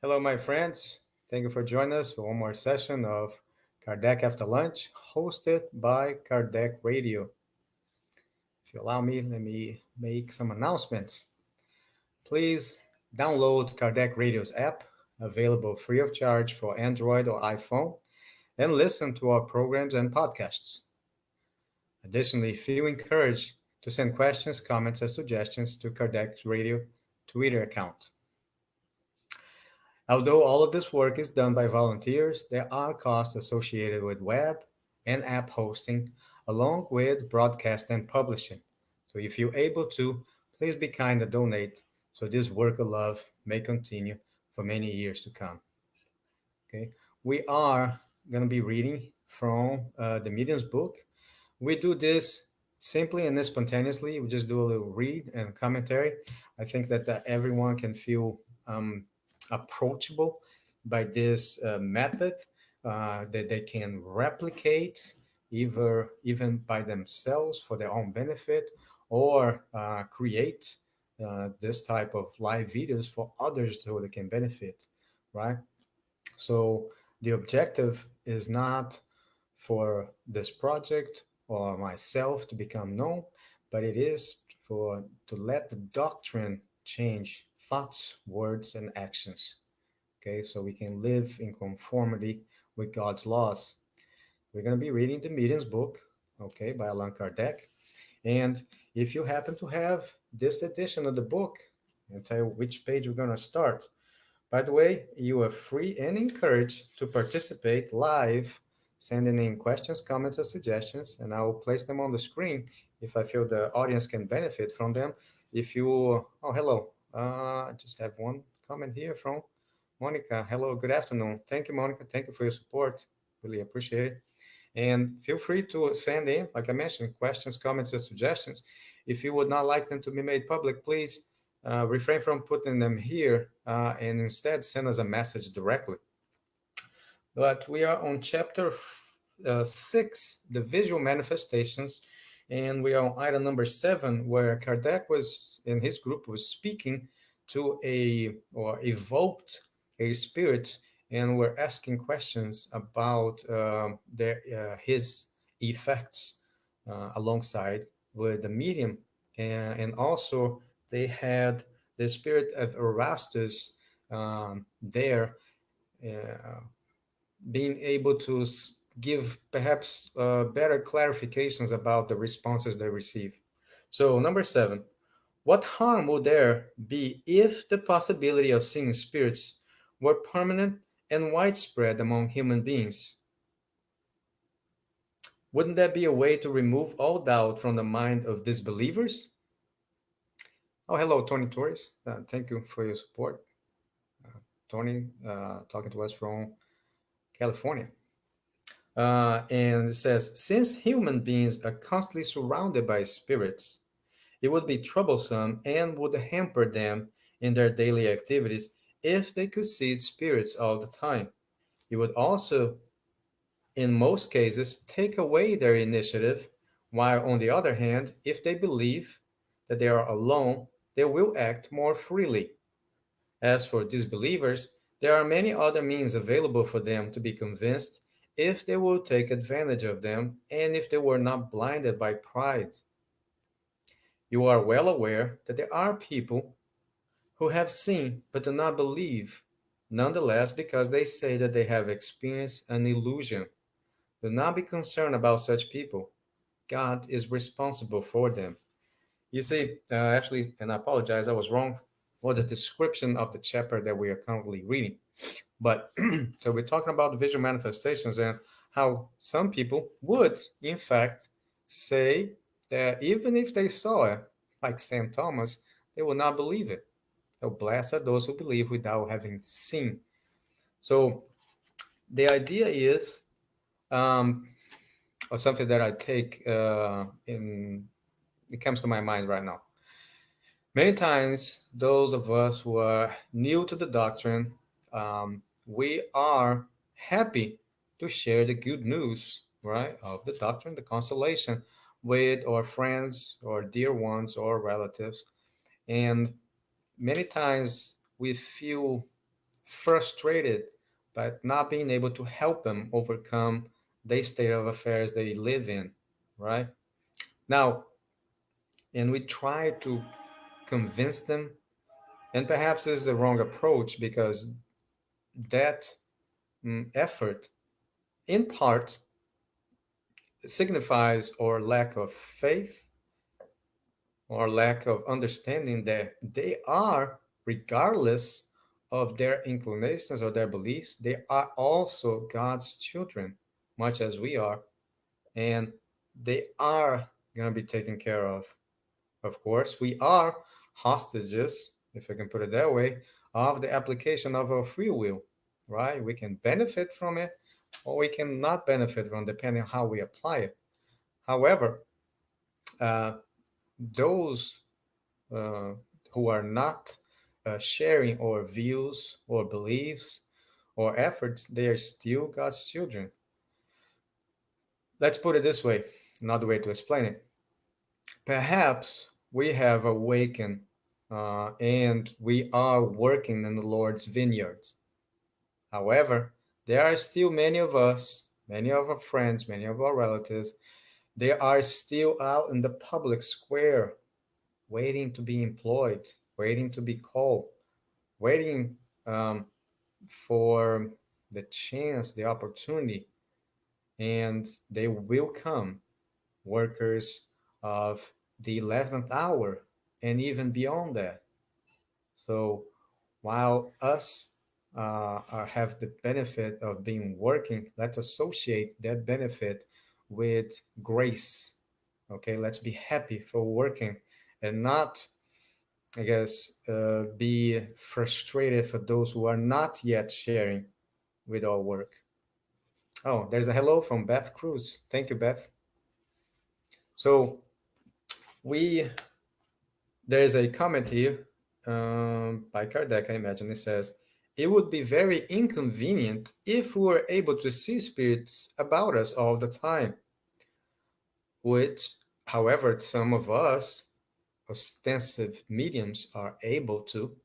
Hello, my friends. Thank you for joining us for one more session of Kardec After Lunch, hosted by Kardec Radio. If you allow me, let me make some announcements. Please download Kardec Radio's app, available free of charge for Android or iPhone, and listen to our programs and podcasts. Additionally, feel encouraged to send questions, comments, or suggestions to Kardec Radio Twitter account. Although all of this work is done by volunteers, there are costs associated with web and app hosting, along with broadcast and publishing. So if you're able to, please be kind and donate so this work of love may continue for many years to come. Okay, we are going to be reading from the Medium's book. We do this simply and spontaneously. We just do a little read and commentary. I think that everyone can feel approachable by this method, that they can replicate either even by themselves for their own benefit, or create this type of live videos for others so they can benefit, right? So the objective is not for this project or myself to become known, but it is for to let the doctrine change thoughts, words, and actions. Okay, so we can live in conformity with God's laws. We're going to be reading the Medium's book, okay, by Allan Kardec. And if you happen to have this edition of the book, I'll tell you which page we're going to start. By the way, you are free and encouraged to participate live, sending in questions, comments, or suggestions, and I will place them on the screen if I feel the audience can benefit from them. If you, oh, hello. I just have one comment here from Monica. Hello, good afternoon. Thank you, Monica. Thank you for your support. Really appreciate it. And feel free to send in, like I mentioned, questions, comments, or suggestions. If you would not like them to be made public, please refrain from putting them here and instead send us a message directly. But we are on chapter 6, the visual manifestations, and we are on item number 7, where Kardec was in his group was speaking to a or evoked a spirit, and we're asking questions about his effects alongside with the medium, and also they had the spirit of Erastus there, uh, being able to give perhaps better clarifications about the responses they receive. So, number 7, what harm would there be if the possibility of seeing spirits were permanent and widespread among human beings? Wouldn't that be a way to remove all doubt from the mind of disbelievers? Oh, hello, Tony Torres. Thank you for your support. Tony, talking to us from California. And it says, since human beings are constantly surrounded by spirits, it would be troublesome and would hamper them in their daily activities if they could see spirits all the time. It would also, in most cases, take away their initiative, while on the other hand, if they believe that they are alone, they will act more freely. As for disbelievers, there are many other means available for them to be convinced if they will take advantage of them and if they were not blinded by pride. You are well aware that there are people who have seen but do not believe, nonetheless, because they say that they have experienced an illusion. Do not be concerned about such people. God is responsible for them. You see, actually, and I apologize, I was wrong for the description of the chapter that we are currently reading. But so we're talking about the visual manifestations and how some people would, in fact, say that even if they saw it, like St. Thomas, they will not believe it. So blessed are those who believe without having seen. So the idea is, or something that I take in, it comes to my mind right now. Many times, those of us who are new to the doctrine, we are happy to share the good news, right, of the doctrine, the consolation, with our friends or dear ones or relatives. And many times we feel frustrated by not being able to help them overcome the state of affairs they live in, right? Now, and we try to convince them, and perhaps it's the wrong approach because that effort, in part, signifies our lack of faith or lack of understanding that they are, regardless of their inclinations or their beliefs, they are also God's children, much as we are, and they are going to be taken care of. Of course, we are hostages, if I can put it that way, of the application of our free will, right? We can benefit from it or we can not benefit from it, depending on how we apply it. However, uh, those uh, who are not sharing our views or beliefs or efforts, they are still God's children. Let's put it this way, another way to explain it. Perhaps we have awakened and we are working in the Lord's vineyard. However, there are still many of us, many of our friends, many of our relatives, they are still out in the public square waiting to be employed, waiting to be called, waiting um, for the chance, the opportunity, and they will come, workers of the 11th hour and even beyond that. So while us have the benefit of being working, let's associate that benefit with grace. Okay, let's be happy for working and not, I guess, be frustrated for those who are not yet sharing with our work. Oh, there's a hello from Beth Cruz. Thank you, Beth. So we there's a comment here by Kardec, I imagine. It says, it would be very inconvenient if we were able to see spirits about us all the time, which, however, some of us, ostensive mediums, are able to.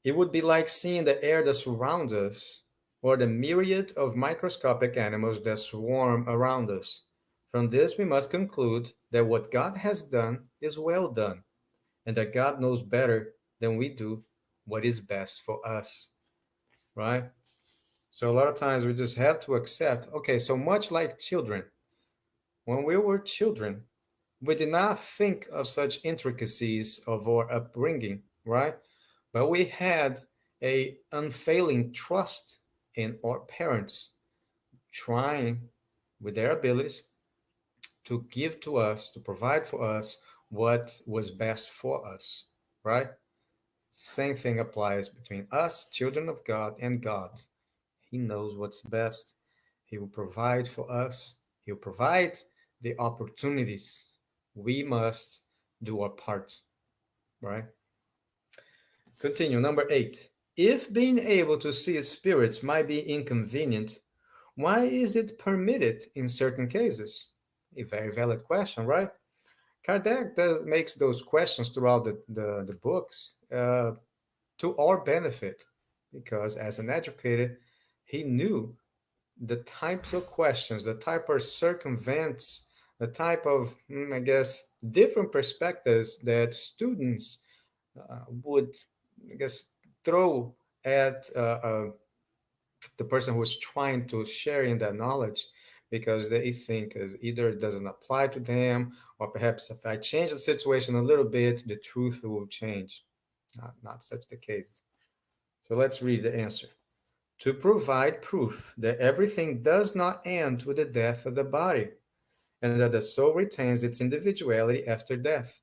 It would be like seeing the air that surrounds us, or the myriad of microscopic animals that swarm around us. From this, we must conclude that what God has done is well done, and that God knows better than we do what is best for us, right? So a lot of times we just have to accept, okay, so much like children, when we were children, we did not think of such intricacies of our upbringing, right? But we had a unfailing trust in our parents, trying with their abilities to give to us, to provide for us what was best for us, right? Same thing applies between us, children of God, and God. He knows what's best. He will provide for us. He'll provide the opportunities. We must do our part, right? Continue. Number 8. If being able to see spirits might be inconvenient, why is it permitted in certain cases? A very valid question, right? Kardec makes those questions throughout the books to our benefit because as an educator, he knew the types of questions, the type of circumvents, the type of, I guess, different perspectives that students would, I guess, throw at the person who's trying to share in that knowledge because they think as either it doesn't apply to them or perhaps if I change the situation a little bit, the truth will change. Not such the case. So let's read the answer. To provide proof that everything does not end with the death of the body, and that the soul retains its individuality after death.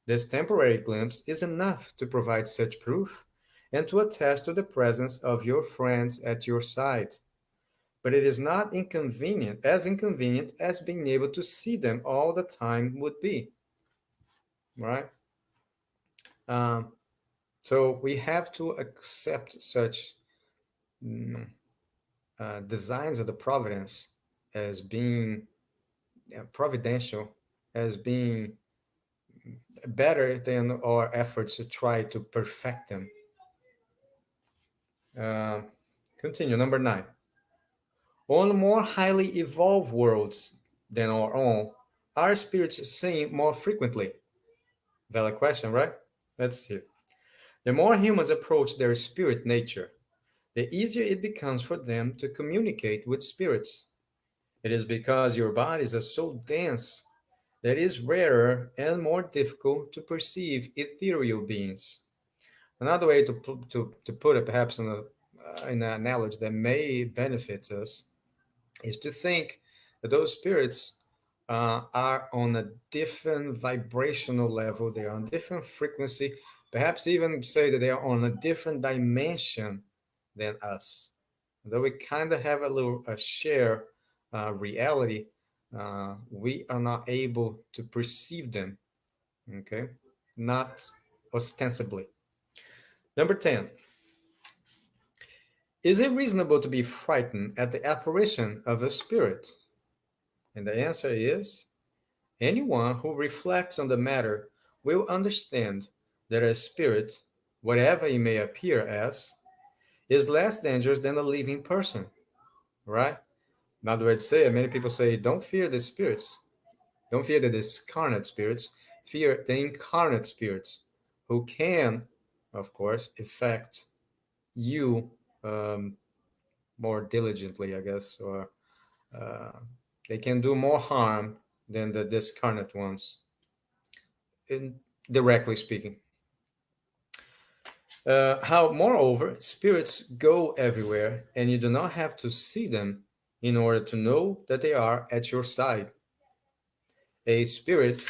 This temporary glimpse is enough to provide such proof and to attest to the presence of your friends at your side. But it is not inconvenient as being able to see them all the time would be, right? Um, so we have to accept such mm, designs of the providence as being providential, as being better than our efforts to try to perfect them. Uh, Continue. Number 9. On more highly evolved worlds than our own, are spirits seen more frequently? Valid question, right? Let's see. The more humans approach their spirit nature, the easier it becomes for them to communicate with spirits. It is because your bodies are so dense that it is rarer and more difficult to perceive ethereal beings. Another way to put it, perhaps in an analogy that may benefit us, is to think that those spirits are on a different vibrational level, they are on different frequency, perhaps even say that they are on a different dimension than us. Though we kind of have a share reality, we are not able to perceive them, okay? Not ostensibly. Number 10, is it reasonable to be frightened at the apparition of a spirit? And the answer is anyone who reflects on the matter will understand that a spirit, whatever it may appear as, is less dangerous than a living person, right? Another way to say it, many people say, don't fear the spirits. Don't fear the discarnate spirits. Fear the incarnate spirits who can, of course, affect you um, more diligently, I guess, or uh, they can do more harm than the discarnate ones, in, directly speaking. How, moreover, spirits go everywhere, and you do not have to see them in order to know that they are at your side. A spirit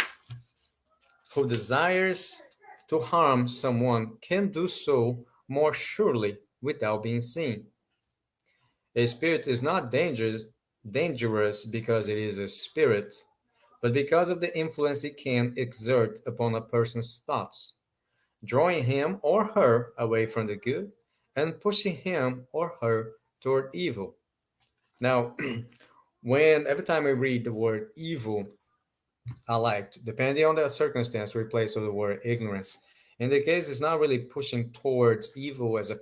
who desires to harm someone can do so more surely without being seen. A spirit is not dangerous because it is a spirit, but because of the influence it can exert upon a person's thoughts, drawing him or her away from the good and pushing him or her toward evil. Now, when every time I read the word evil, I like, depending on the circumstance, replace with the word ignorance. In the case, it's not really pushing towards evil as a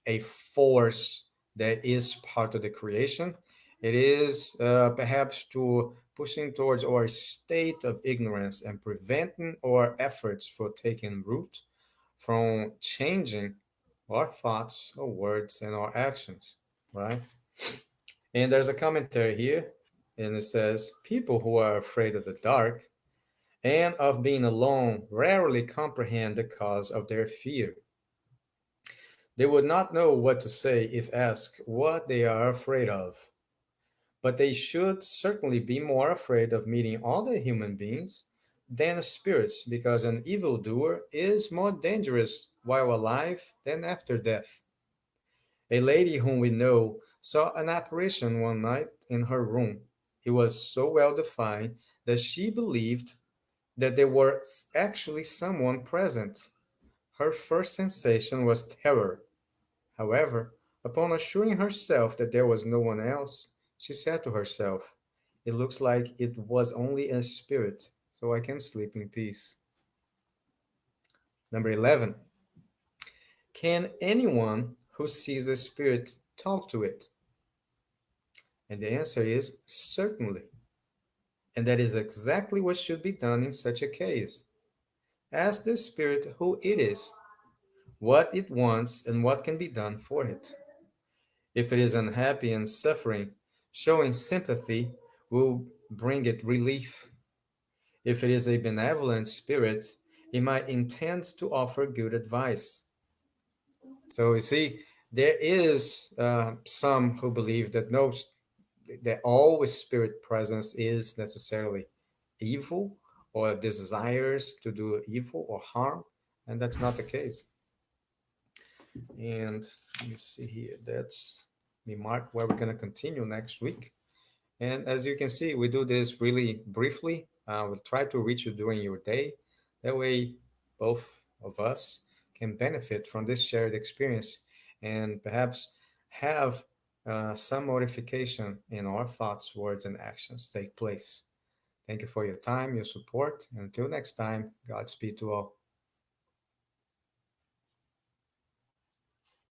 a force that is part of the creation. It is perhaps to pushing towards our state of ignorance and preventing our efforts for taking root from changing our thoughts, our words, and our actions, right? And there's a commentary here, and it says, people who are afraid of the dark and of being alone rarely comprehend the cause of their fear. They would not know what to say if asked what they are afraid of, but they should certainly be more afraid of meeting other human beings than spirits, because an evildoer is more dangerous while alive than after death. A lady whom we know saw an apparition one night in her room. It was so well defined that she believed that there was actually someone present. Her first sensation was terror. However, upon assuring herself that there was no one else, she said to herself, it looks like it was only a spirit, so I can sleep in peace. Number 11. Can anyone who sees a spirit talk to it? And the answer is certainly. And that is exactly what should be done in such a case. Ask the spirit who it is, what it wants, and what can be done for it. If it is unhappy and suffering, showing sympathy will bring it relief. If it is a benevolent spirit, it might intend to offer good advice. So you see, there is some who believe that no, that always spirit presence is necessarily evil or desires to do evil or harm, and that's not the case. And let me see here. That's me mark where we're gonna continue next week. And as you can see, we do this really briefly. We'll try to reach you during your day. That way, both of us can benefit from this shared experience and perhaps have some modification in our thoughts, words, and actions take place. Thank you for your time, your support. And until next time, Godspeed to all.